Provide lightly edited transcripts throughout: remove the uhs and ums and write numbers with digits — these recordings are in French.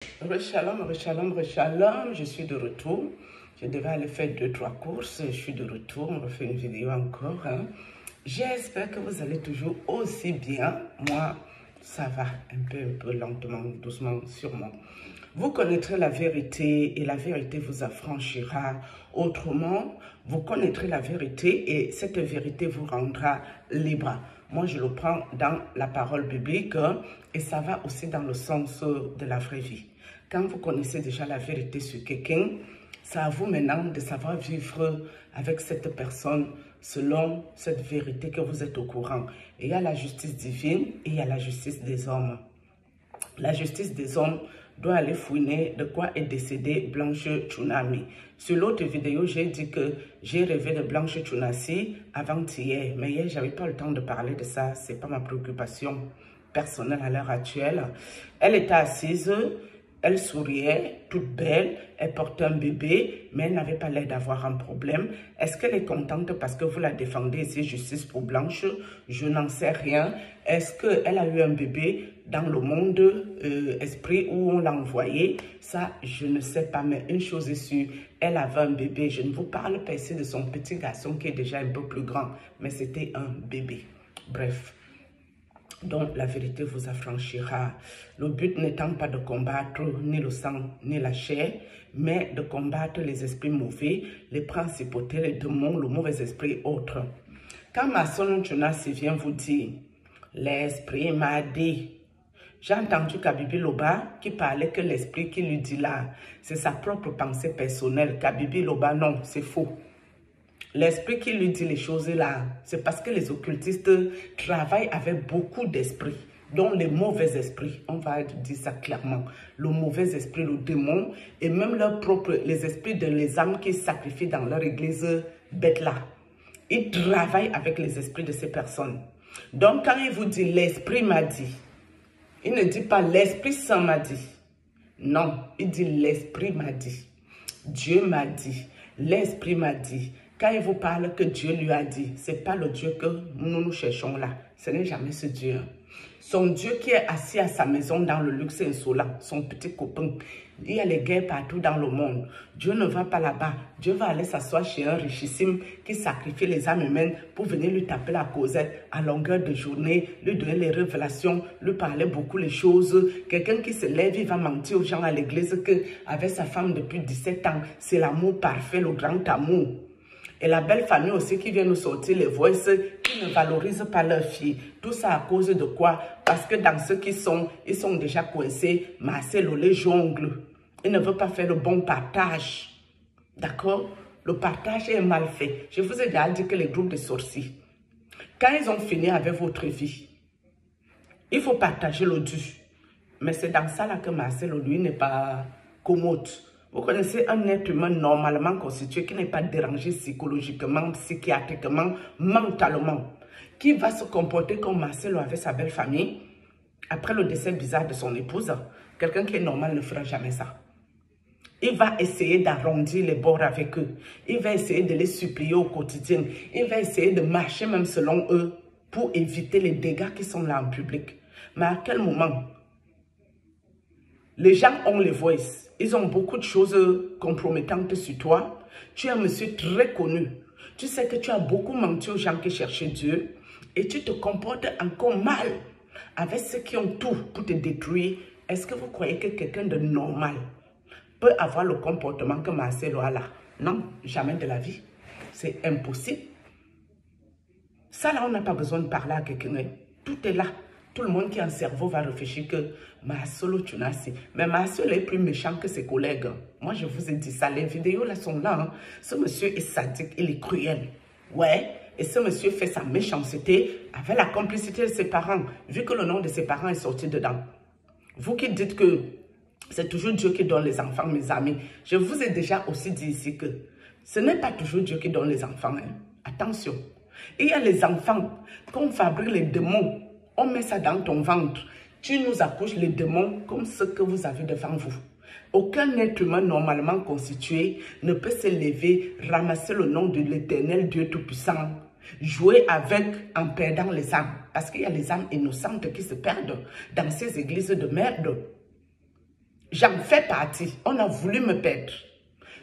Shalom, shalom, shalom, je suis de retour. Je devais aller faire 2-3 courses. Je suis de retour, on refait une vidéo encore. J'espère que vous allez toujours aussi bien. Moi, ça va un peu lentement, doucement, sûrement. Vous connaîtrez la vérité et la vérité vous affranchira. Autrement, vous connaîtrez la vérité et cette vérité vous rendra libre. Moi, je le prends dans la parole biblique et ça va aussi dans le sens de la vraie vie. Quand vous connaissez déjà la vérité sur quelqu'un, c'est à vous maintenant de savoir vivre avec cette personne selon cette vérité que vous êtes au courant. Et il y a la justice divine et il y a la justice des hommes. La justice des hommes doit aller fouiner de quoi est décédée Blanche Tsunami. Sur l'autre vidéo, j'ai dit que j'ai rêvé de Blanche Tsunami avant-hier. Mais hier, je n'avais pas le temps de parler de ça. Ce n'est pas ma préoccupation personnelle à l'heure actuelle. Elle était assise, elle souriait, toute belle, elle portait un bébé, mais elle n'avait pas l'air d'avoir un problème. Est-ce qu'elle est contente parce que vous la défendez ici, justice pour Blanche? Je n'en sais rien. Est-ce qu'elle a eu un bébé dans le monde esprit où on l'a envoyé? Ça, je ne sais pas, mais une chose est sûre, elle avait un bébé. Je ne vous parle pas ici de son petit garçon qui est déjà un peu plus grand, mais c'était un bébé. Bref. Donc, la vérité vous affranchira. Le but n'étant pas de combattre ni le sang, ni la chair, mais de combattre les esprits mauvais, les principautés, les démons, le mauvais esprit autre. Quand ma soeur Tsunami vient vous dire, l'esprit m'a dit, j'ai entendu Kabibi Loba qui parlait que l'esprit qui lui dit là, c'est sa propre pensée personnelle. Kabibi Loba, non, c'est faux. L'esprit qui lui dit les choses là, c'est parce que les occultistes travaillent avec beaucoup d'esprits, dont les mauvais esprits, on va dire ça clairement, le mauvais esprit, le démon, et même leur propre, les esprits de les âmes qui sacrifient dans leur église bête là. Ils travaillent avec les esprits de ces personnes. Donc quand il vous dit l'esprit m'a dit, il ne dit pas l'esprit saint m'a dit. Non, il dit l'esprit m'a dit. Dieu m'a dit, l'esprit m'a dit. Quand il vous parle que Dieu lui a dit, ce n'est pas le Dieu que nous cherchons là. Ce n'est jamais ce Dieu. Son Dieu qui est assis à sa maison dans le luxe insolent, son petit copain. Il y a les guerres partout dans le monde. Dieu ne va pas là-bas. Dieu va aller s'asseoir chez un richissime qui sacrifie les âmes humaines pour venir lui taper la causette à longueur de journée, lui donner les révélations, lui parler beaucoup les choses. Quelqu'un qui se lève, il va mentir aux gens à l'église qu'avec sa femme depuis 17 ans, c'est l'amour parfait, le grand amour. Et la belle famille aussi qui vient nous sortir les voices, qui ne valorisent pas leurs filles. Tout ça à cause de quoi? Parce que dans ceux qui sont, ils sont déjà coincés, Marcel les jongles. Ils ne veulent pas faire le bon partage. D'accord? Le partage est mal fait. Je vous ai déjà dit que les groupes de sorciers, quand ils ont fini avec votre vie, il faut partager le dû. Mais c'est dans ça là que Marcel, lui, n'est pas commode. Vous connaissez un être humain normalement constitué qui n'est pas dérangé psychologiquement, psychiatriquement, mentalement, qui va se comporter comme Marcelo avec sa belle famille après le décès bizarre de son épouse. Quelqu'un qui est normal ne fera jamais ça. Il va essayer d'arrondir les bords avec eux. Il va essayer de les supplier au quotidien. Il va essayer de marcher même selon eux pour éviter les dégâts qui sont là en public. Mais à quel moment? Les gens ont les voices. Ils ont beaucoup de choses compromettantes sur toi. Tu es un monsieur très connu. Tu sais que tu as beaucoup menti aux gens qui cherchaient Dieu. Et tu te comportes encore mal avec ceux qui ont tout pour te détruire. Est-ce que vous croyez que quelqu'un de normal peut avoir le comportement que Marcelo a là? Non, jamais de la vie. C'est impossible. Ça là, on n'a pas besoin de parler à quelqu'un. Tout est là. Tout le monde qui a un cerveau va réfléchir que Marcelo Tsunami. Mais Marcelo est plus méchant que ses collègues. Moi, je vous ai dit ça. Les vidéos là sont là. Hein. Ce monsieur est sadique, il est cruel. Ouais. Et ce monsieur fait sa méchanceté avec la complicité de ses parents. Vu que le nom de ses parents est sorti dedans. Vous qui dites que c'est toujours Dieu qui donne les enfants, mes amis. Je vous ai déjà aussi dit ici que ce n'est pas toujours Dieu qui donne les enfants. Hein. Attention. Il y a les enfants. Quand on fabrique les démons, on met ça dans ton ventre. Tu nous accouches les démons comme ceux que vous avez devant vous. Aucun être humain normalement constitué ne peut se lever, ramasser le nom de l'Éternel Dieu Tout-Puissant, jouer avec en perdant les âmes. Parce qu'il y a les âmes innocentes qui se perdent dans ces églises de merde. J'en fais partie. On a voulu me perdre.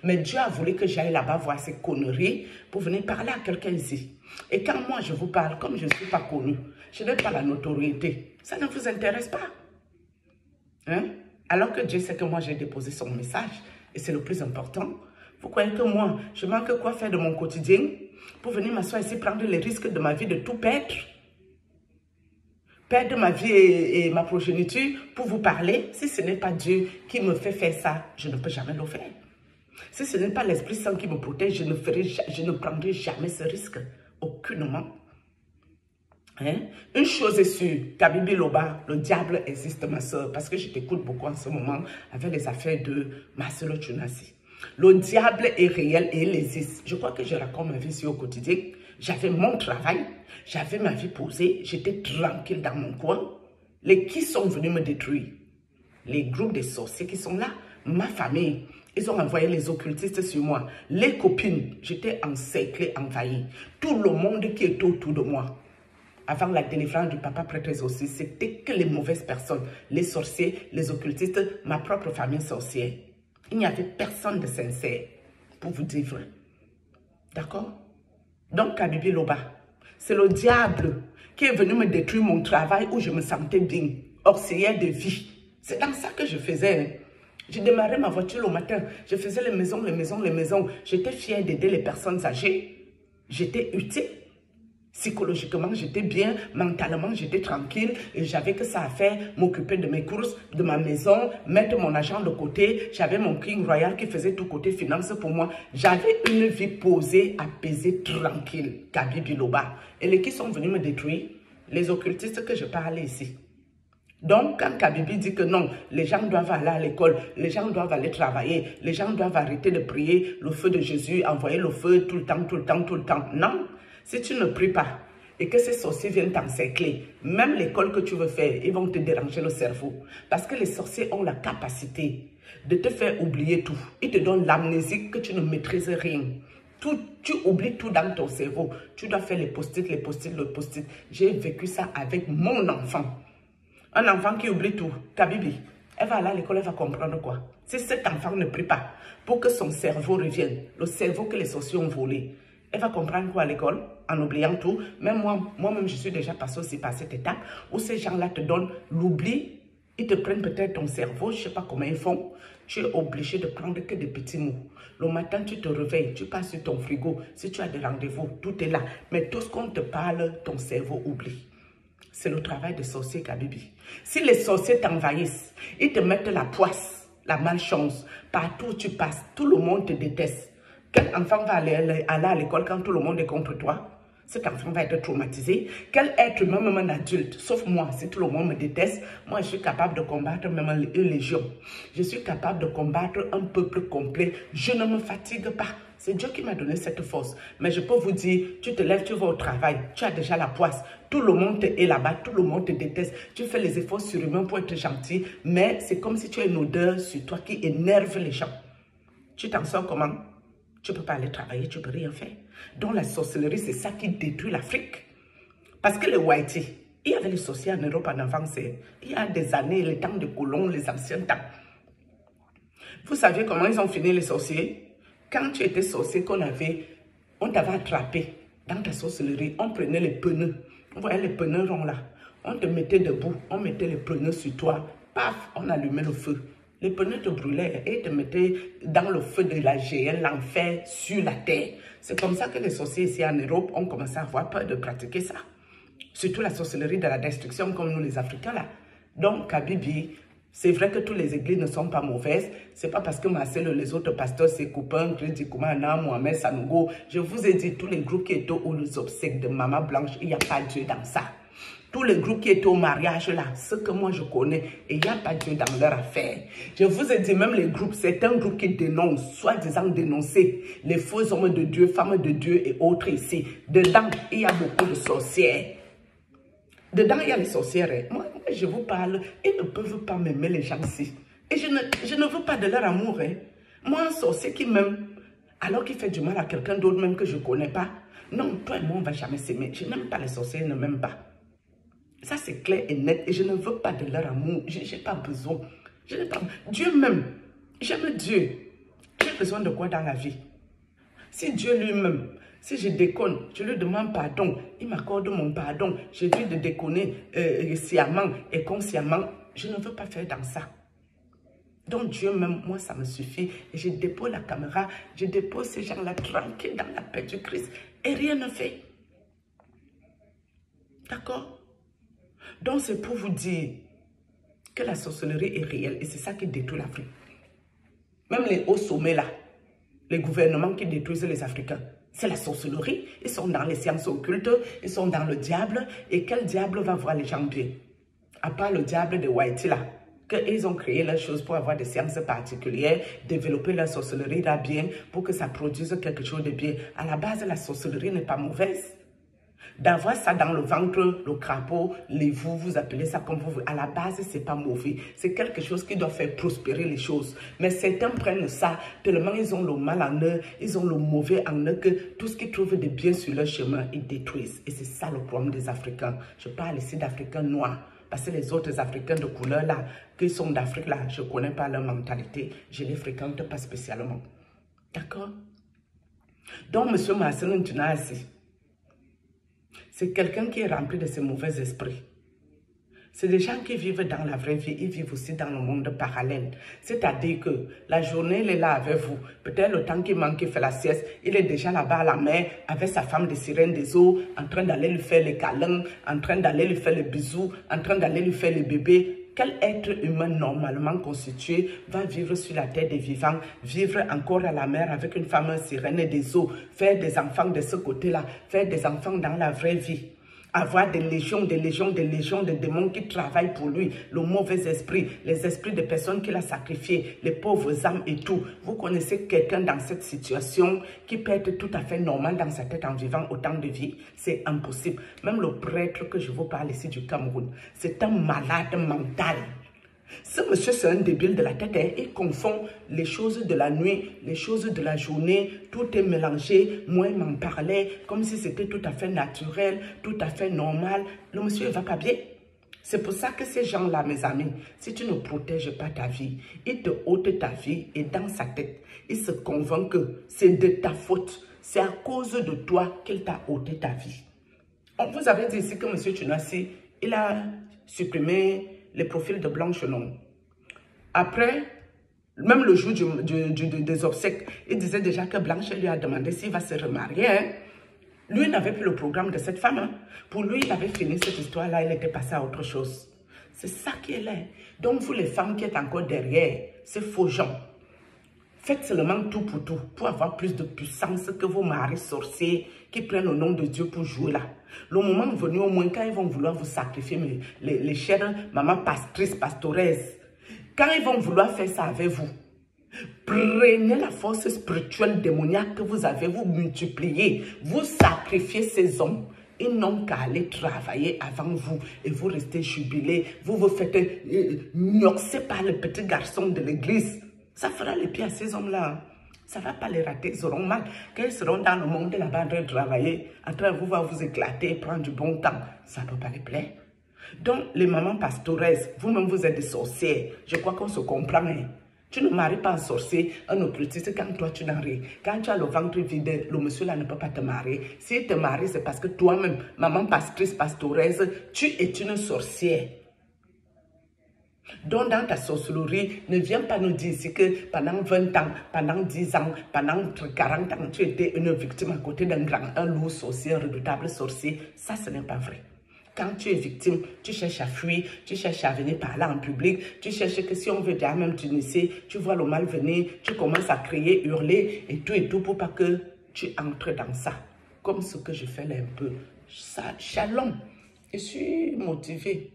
Mais Dieu a voulu que j'aille là-bas voir ces conneries pour venir parler à quelqu'un ici. Et quand moi je vous parle, comme je ne suis pas connue, je n'ai pas la notoriété. Ça ne vous intéresse pas. Hein? Alors que Dieu sait que moi j'ai déposé son message. Et c'est le plus important. Vous croyez que moi, je manque quoi faire de mon quotidien pour venir m'asseoir ici, prendre les risques de ma vie, de tout perdre? Perdre ma vie et ma progéniture pour vous parler. Si ce n'est pas Dieu qui me fait faire ça, je ne peux jamais le faire. Si ce n'est pas l'Esprit Saint qui me protège, je ne prendrai jamais ce risque. Aucunement. Hein? Une chose est sûre, Kabibi Loba, le diable existe, ma soeur, parce que je t'écoute beaucoup en ce moment avec les affaires de Marcelo Tchunassi. Le diable est réel et il existe. Je crois que je raconte ma vie ici au quotidien. J'avais mon travail, j'avais ma vie posée, j'étais tranquille dans mon coin. Les qui sont venus me détruire? Les groupes de sorciers qui sont là, ma famille. Ils ont envoyé les occultistes sur moi. Les copines, j'étais encerclée, envahie. Tout le monde qui était autour de moi. Avant la délivrance du papa prêtre aussi, c'était que les mauvaises personnes. Les sorciers, les occultistes, ma propre famille sorcière. Il n'y avait personne de sincère pour vous dire vrai. D'accord? Donc, Kabibi Loba, c'est le diable qui est venu me détruire mon travail où je me sentais bien, auxiliaire de vie. C'est dans ça que je faisais. Hein. Je démarrais ma voiture le matin. Je faisais les maisons, les maisons, les maisons. J'étais fière d'aider les personnes âgées. J'étais utile. Psychologiquement, j'étais bien. Mentalement, j'étais tranquille. Et j'avais que ça à faire. M'occuper de mes courses, de ma maison, mettre mon argent de côté. J'avais mon King Royal qui faisait tout côté finance pour moi. J'avais une vie posée, apaisée, tranquille. Kabibi Loba. Et les qui sont venus me détruire? Les occultistes que je parlais ici. Donc, quand Kabibi dit que non, les gens doivent aller à l'école, les gens doivent aller travailler, les gens doivent arrêter de prier le feu de Jésus, envoyer le feu tout le temps, tout le temps, tout le temps. Non, si tu ne pries pas et que ces sorciers viennent t'encercler, même l'école que tu veux faire, ils vont te déranger le cerveau. Parce que les sorciers ont la capacité de te faire oublier tout. Ils te donnent l'amnésie que tu ne maîtrises rien. Tu oublies tout dans ton cerveau. Tu dois faire les post-it, les post-it, le post-it. J'ai vécu ça avec mon enfant. Un enfant qui oublie tout, Kabibi, elle va aller à l'école, elle va comprendre quoi? Si cet enfant ne prie pas pour que son cerveau revienne, le cerveau que les sorciers ont volé, elle va comprendre quoi à l'école en oubliant tout? Même moi-même, je suis déjà passée aussi par cette étape où ces gens-là te donnent l'oubli, ils te prennent peut-être ton cerveau, je ne sais pas comment ils font. Tu es obligé de prendre que des petits mots. Le matin, tu te réveilles, tu passes sur ton frigo. Si tu as des rendez-vous, tout est là. Mais tout ce qu'on te parle, ton cerveau oublie. C'est le travail des sorciers, Kabibi. Si les sorciers t'envahissent, ils te mettent la poisse, la malchance, partout où tu passes, tout le monde te déteste. Quel enfant va aller à l'école quand tout le monde est contre toi? Cet enfant va être traumatisé. Quel être humain, même un adulte, sauf moi, si tout le monde me déteste, moi je suis capable de combattre même une légion. Je suis capable de combattre un peuple complet. Je ne me fatigue pas. C'est Dieu qui m'a donné cette force. Mais je peux vous dire, tu te lèves, tu vas au travail, tu as déjà la poisse. Tout le monde est là-bas, tout le monde te déteste. Tu fais les efforts surhumains pour être gentil, mais c'est comme si tu as une odeur sur toi qui énerve les gens. Tu t'en sors comment? Tu ne peux pas aller travailler, tu ne peux rien faire. Donc la sorcellerie, c'est ça qui détruit l'Afrique. Parce que les Whiteys, il y avait les sorciers en Europe en avance. Il y a des années, les temps de colons, les anciens temps. Vous savez comment ils ont fini les sorciers? Quand tu étais sorcier, on t'avait attrapé dans ta sorcellerie, on prenait les pneus. Vous voyez les pneus ronds là. On te mettait debout, on mettait les pneus sur toi. Paf, on allumait le feu. Les pneus te brûlaient et te mettaient dans le feu de la géhenne, l'enfer sur la terre. C'est comme ça que les sorciers ici en Europe ont commencé à avoir peur de pratiquer ça. Surtout la sorcellerie de la destruction comme nous les Africains là. Donc, Kabibi, c'est vrai que toutes les églises ne sont pas mauvaises. C'est pas parce que Marcel et les autres pasteurs, c'est copains, Crédit Koumana, Mohamed Sanogo. Je vous ai dit, tous les groupes qui étaient aux obsèques de Maman Blanche, il n'y a pas Dieu dans ça. Tous les groupes qui étaient au mariage là, ceux que moi je connais, et il n'y a pas Dieu dans leur affaire. Je vous ai dit, même les groupes, c'est un groupe qui dénonce, soi-disant dénoncer les faux hommes de Dieu, femmes de Dieu et autres ici. Dedans, il y a beaucoup de sorcières. Dedans, il y a les sorcières. Moi, je vous parle, ils ne peuvent pas m'aimer les gens ici. Et je ne veux pas de leur amour. Hein. Moi, un sorcier qui m'aime, alors qu'il fait du mal à quelqu'un d'autre même que je ne connais pas. Non, toi et moi, on ne va jamais s'aimer. Je n'aime pas les sorciers, ils ne m'aiment pas. Ça, c'est clair et net. Et je ne veux pas de leur amour. Je n'ai pas besoin. Je n'ai pas... Dieu m'aime. J'aime Dieu. J'ai besoin de quoi dans la vie? Si Dieu lui-même, si je déconne, je lui demande pardon, il m'accorde mon pardon, j'ai dû de déconner sciemment et consciemment, je ne veux pas faire dans ça. Donc Dieu même, moi ça me suffit. Et je dépose la caméra, je dépose ces gens-là tranquilles dans la paix du Christ. Et rien ne fait. D'accord? Donc c'est pour vous dire que la sorcellerie est réelle. Et c'est ça qui détruit l'Afrique. Même les hauts sommets là, les gouvernements qui détruisent les Africains, c'est la sorcellerie. Ils sont dans les sciences occultes, ils sont dans le diable. Et quel diable va voir les gens bien? À part le diable de Haïti là. Qu'ils ont créé leurs choses pour avoir des sciences particulières, développer leur sorcellerie là bien, pour que ça produise quelque chose de bien. À la base, la sorcellerie n'est pas mauvaise. D'avoir ça dans le ventre, le crapaud, les vous appelez ça comme vous voulez. À la base, c'est pas mauvais. C'est quelque chose qui doit faire prospérer les choses. Mais certains prennent ça, tellement ils ont le mal en eux, ils ont le mauvais en eux, que tout ce qu'ils trouvent de bien sur leur chemin, ils détruisent. Et c'est ça le problème des Africains. Je parle ici d'Africains noirs. Parce que les autres Africains de couleur là, qui sont d'Afrique là, je ne connais pas leur mentalité. Je ne les fréquente pas spécialement. D'accord? Donc, M. Marcelin Tunasi, c'est quelqu'un qui est rempli de ces mauvais esprits. C'est des gens qui vivent dans la vraie vie, ils vivent aussi dans le monde parallèle. C'est-à-dire que la journée, il est là avec vous. Peut-être le temps qu'il manque, il fait la sieste, il est déjà là-bas à la mer avec sa femme de sirène des eaux, en train d'aller lui faire les câlins, en train d'aller lui faire les bisous, en train d'aller lui faire les bébés. Quel être humain normalement constitué va vivre sur la terre des vivants, vivre encore à la mer avec une femme sirène des eaux, faire des enfants de ce côté-là, faire des enfants dans la vraie vie? Avoir des légions de démons qui travaillent pour lui, le mauvais esprit, les esprits de personnes qu'il a sacrifiées, les pauvres âmes et tout. Vous connaissez quelqu'un dans cette situation qui peut être tout à fait normal dans sa tête en vivant autant de vie? C'est impossible. Même le prêtre que je vous parle ici du Cameroun, c'est un malade mental. Ce monsieur, c'est un débile de la tête. Hein. Il confond les choses de la nuit, les choses de la journée. Tout est mélangé. Moi, il m'en parlait comme si c'était tout à fait naturel, tout à fait normal. Le monsieur, il ne va pas bien. C'est pour ça que ces gens-là, mes amis, si tu ne protèges pas ta vie, ils te ôtent ta vie et dans sa tête, il se convainc que c'est de ta faute. C'est à cause de toi qu'il t'a ôté ta vie. On vous avait dit ici que M. Tunasi, il a supprimé les profils de Blanche non. Après, même le jour des obsèques, il disait déjà que Blanche lui a demandé s'il va se remarier. Hein. Lui n'avait plus le programme de cette femme. Hein. Pour lui, il avait fini cette histoire-là, il était passé à autre chose. C'est ça qui est là. Donc, vous les femmes qui êtes encore derrière, ces faux gens, faites seulement tout pour avoir plus de puissance que vos maris sorciers qui prennent le nom de Dieu pour jouer là. Le moment venu, au moins, quand ils vont vouloir vous sacrifier, les chères mamans pastrices, pastoraises, quand ils vont vouloir faire ça avec vous, prenez la force spirituelle démoniaque que vous avez, vous multipliez, vous sacrifiez ces hommes. Ils n'ont qu'à aller travailler avant vous et vous restez jubilés. Vous vous faites gnoxer par les petits garçons de l'église. Ça fera les pieds à ces hommes-là. Ça ne va pas les rater, ils auront mal. Quand ils seront dans le monde de la bande de travailler, après vous va vous éclater et prendre du bon temps. Ça ne peut pas les plaire. Donc, les mamans pastoraises, vous-même vous êtes des sorcières. Je crois qu'on se comprend. Hein. Tu ne maries pas un sorcier, un occultiste quand toi tu n'as rien. Quand tu as le ventre vide, le monsieur là ne peut pas te marier. S'il te marie, c'est parce que toi-même, maman pastrice, pastoraise, tu es une sorcière. Donc, dans ta sorcellerie, ne viens pas nous dire ici que pendant 20 ans, pendant 10 ans, pendant 40 ans, tu étais une victime à côté un loup sorcier, un redoutable sorcier. Ça, ce n'est pas vrai. Quand tu es victime, tu cherches à fuir, tu cherches à venir parler en public, tu cherches que si on veut déjà même t'initier, tu vois le mal venir, tu commences à crier, hurler et tout pour pas que tu entres dans ça. Comme ce que je fais là un peu. Ça, shalom. Je suis motivée.